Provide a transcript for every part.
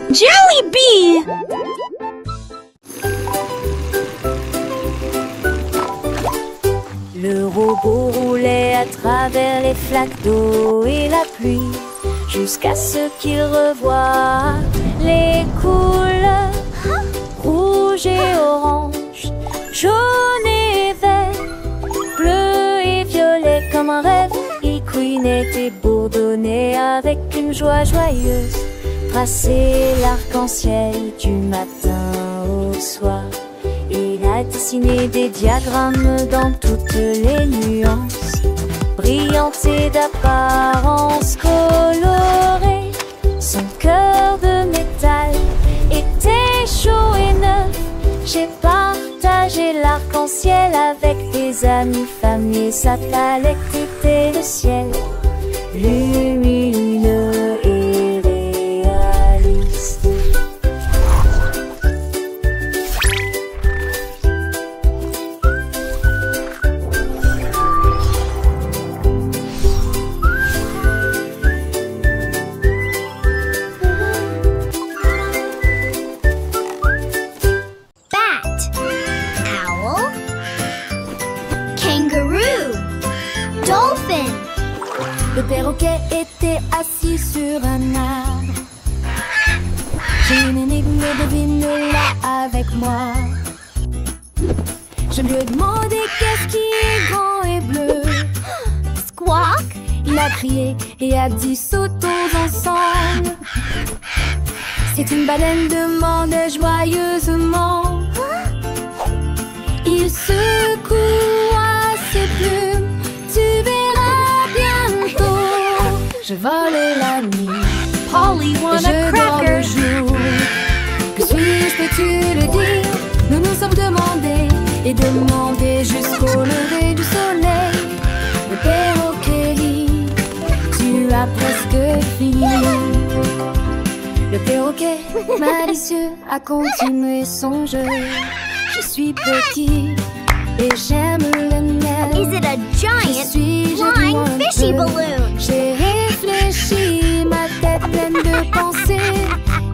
Jollibee! Le robot roulait à travers les flaques d'eau et la pluie, jusqu'à ce qu'il revoie les couleurs rouge et orange, jaune et vert, bleu et violet comme un rêve. Il couinait et bourdonnait avec une joie joyeuse, tracer l'arc-en-ciel du matin au soir. Il a dessiné des diagrammes dans toutes les nuances, brillantes et d'apparence colorée. Son cœur de métal était chaud et neuf. J'ai partagé l'arc-en-ciel avec des amis, familles, satellites. Était le ciel lumineux et réaliste. Le perroquet était assis sur un arbre. J'ai une énigme, devine-la avec moi. Je lui ai demandé qu'est-ce qui est grand et bleu. Squawk! Il a crié et a dit sautons ensemble. C'est une baleine, demandai joyeusement. Il secoua ses plumes. Tu verras bientôt. Je volais la nuit, Polly want je a dors le cracker. jour. Que suis-je, peux-tu le dire? Nous nous sommes demandés et demandés jusqu'au lever du soleil. Le perroquet rit, tu as presque fini. Le perroquet malicieux a continué son jeu. Je suis petit et j'aime le miel. Is it a giant flying fishy balloon? J'ai réfléchi, ma tête pleine de pensées.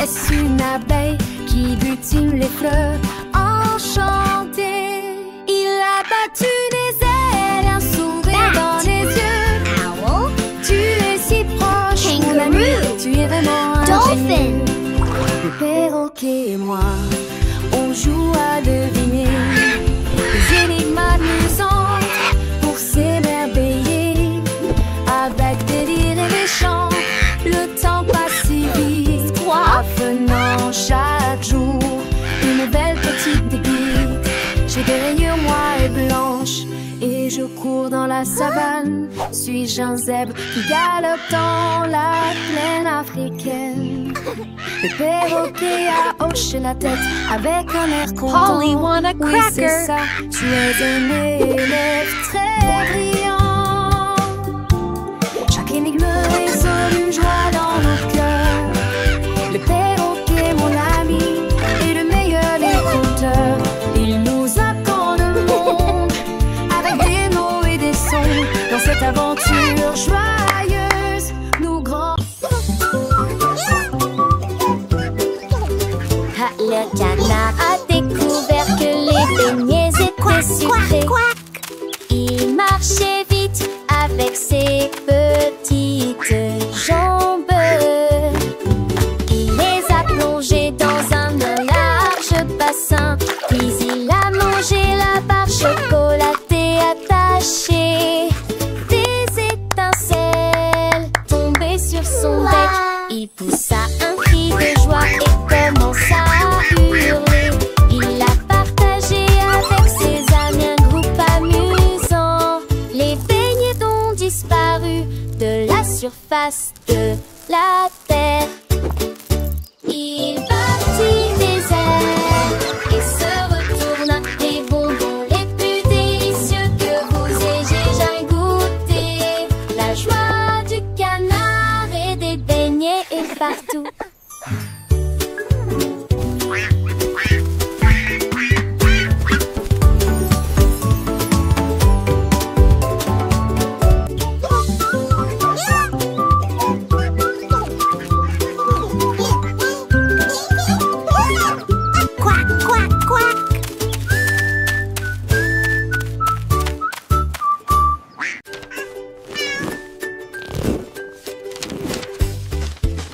Est-ce une abeille qui butine les fleurs enchantées? Il a battu des ailes, un sourire dans les yeux. Owl? Tu es si proche, mon ami, Kangaroo. tu es vraiment un Dolphin. génie. Le perroquet et moi, on joue à deviner des énigmes amusantes pour s'émerveiller. Avec des rires et des chants, le temps passe si vite. Apprenant chaque jour une nouvelle petite pépite. J'ai des rayures noires et blanches et je cours dans la savane. Suis-je un zèbre qui galope dans la plaine africaine? Le perroquet a hoché la tête avec un air content. Polly want a Oui, c'est cracker. ça, tu es un élève très brillant. Chaque énigme résonne une joie dans nos cœurs. Le perroquet, mon ami, est le meilleur des conteurs. Il nous apprend le monde avec des mots et des sons. Dans cette aventure joyeuse, nous grands. Le canard a découvert que les beignets étaient sucrés. Il marchait vite avec ses petites jambes. Il les a plongés dans un large bassin. Puis il a mangé la barre chocolatée attachée. Des étincelles tombaient sur son bec. Il poussa un cri de joie et commença à hurler. Il a partagé avec ses amis un groupe amusant. Les beignets ont disparu de la surface de la terre. Il battit des ailes et se retourna. Les bonbons les plus délicieux que vous ayez jamais goûtés. La joie du canard et des beignets est partout.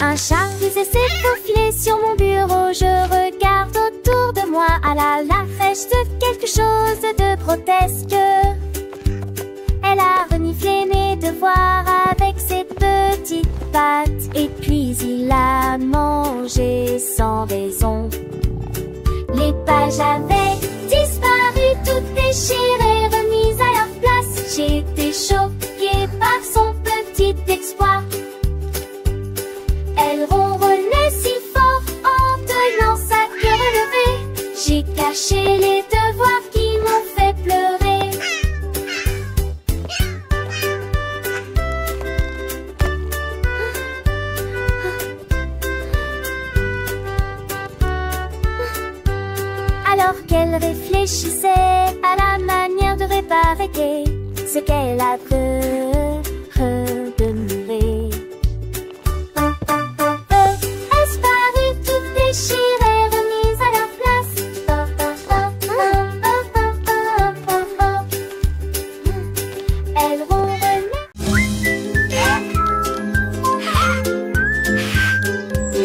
Un chat rusé s'est faufilé sur mon bureau. Je regarde autour de moi à la fraîche de quelque chose de grotesque. Elle a reniflé mes devoirs avec ses petites pattes. Et puis il a mangé sans raison. Les pages avaient disparu, toutes déchirées, remises à leur place. J'étais choquée par son petit exploit. Elle ronronnait si fort en tenant sa queue relevée. J'ai caché les devoirs qui m'ont fait pleurer. Alors qu'elle réfléchissait à la manière de réparer ce qu'elle a redemuré. Disparu, tout déchiré, remise à leur place. Elle ronronnait.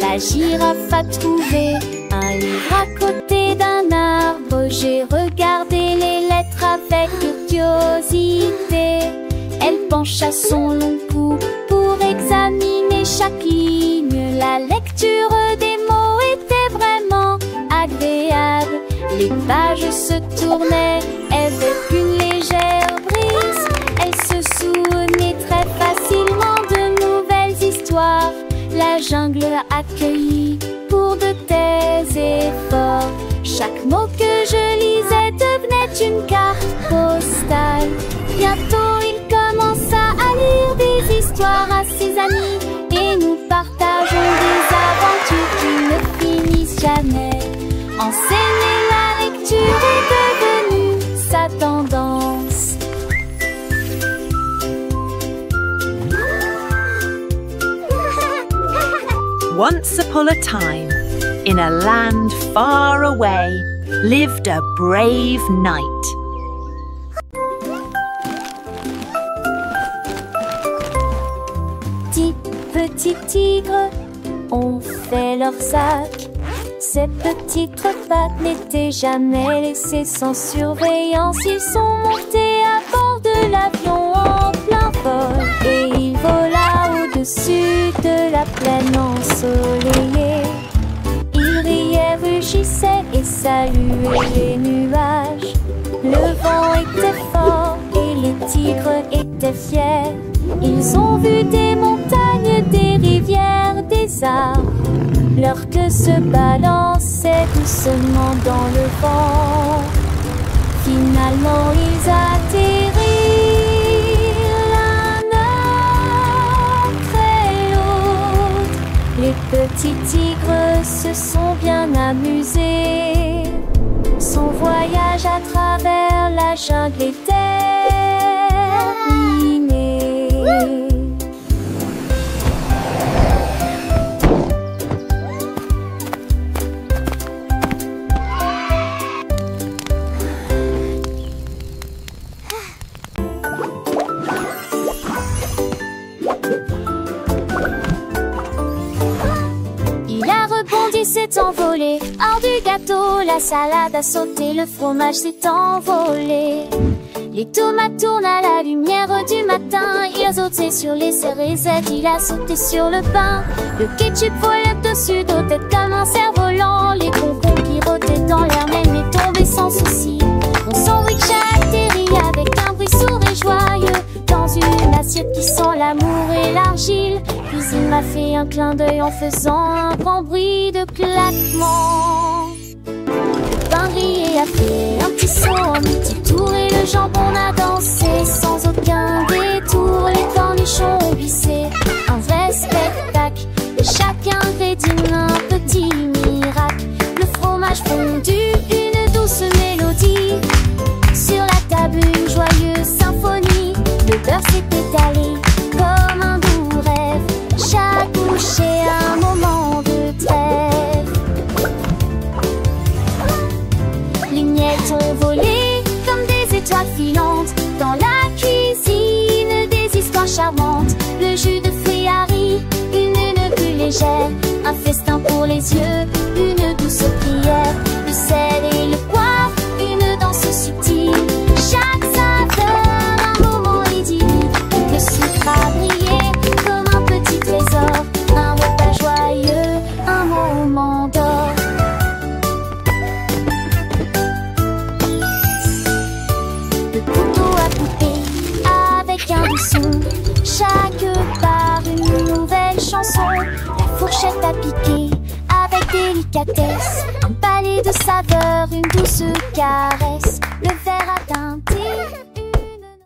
La girafe a trouvé un livre à côté d'un arbre. J'ai regardé les lettres avec curiosité. Elle pencha son long cou pour examiner chaque ligne. La lecture des mots était vraiment agréable. Les pages se tournaient avec une légère brise. Elle se souvenait très facilement de nouvelles histoires. La jungle a accueilli pour de tels efforts. Chaque mot que je lisais devenait une carte postale. Bientôt il commença à lire des histoires à ses amis. Et nous partageons des aventures qui ne finissent jamais. Enseigner la lecture est devenue sa tendance. Once upon a time, in a land far away, lived a brave knight. Petits tigres ont fait leur sac. Ces petites pattes n'étaient jamais laissées sans surveillance. Ils sont montés à bord de l'avion en plein vol. Et il vola au-dessus de la plaine ensoleillée. Il riait, rugissait et saluait les nuages. Le vent était fort et les tigres étaient fiers. Ils ont vu des montagnes, des rivières, des arbres. Leur queue se balançait doucement dans le vent. Finalement ils atterrirent l'un après l'autre. Les petits tigres se sont bien amusés. Son voyage à travers la jungle est terminé. S'est envolé hors du gâteau, la salade a sauté, le fromage s'est envolé. Les tomates tournent à la lumière du matin, il a sauté sur les cérésettes, il a sauté sur le pain. Le ketchup volait au-dessus d'eau tête comme un cerf-volant. Les concombres pirotaient dans l'air même et tombaient sans souci. Mon sandwich a atterri avec un bruit sourd et joyeux dans une assiette qui sent l'amour et l'argile. Puis il m'a fait un clin d'œil en faisant un grand bruit de claquement. Le pain grillé a fait un petit saut, un petit tour et le jambon a dansé sans aucun détour. Les cornichons ont glissé, un vrai spectacle. Et chaque ingrédient un petit miracle. Le fromage fondu, une douce mélodie. Sur la table une joyeuse symphonie. Le beurre s'est étalé comme un doux rêve. Chaque bouchée un moment de trêve. Les miettes ont volé comme des étoiles filantes. Dans la cuisine des histoires charmantes. Le jus de fruits a ri, une bulle légère, un festin pour les yeux, une douce prière, le sel et le poivre, une danse subtile. Chaque saveur, un moment idyllique, le sucre a brillé comme un petit trésor, un repas joyeux, un moment d'or. Le couteau à couper avec un doux son, chaque part une nouvelle chanson. La fourchette à piquer avec délicatesse, un palais de saveurs, une douce caresse. Le verre à teinter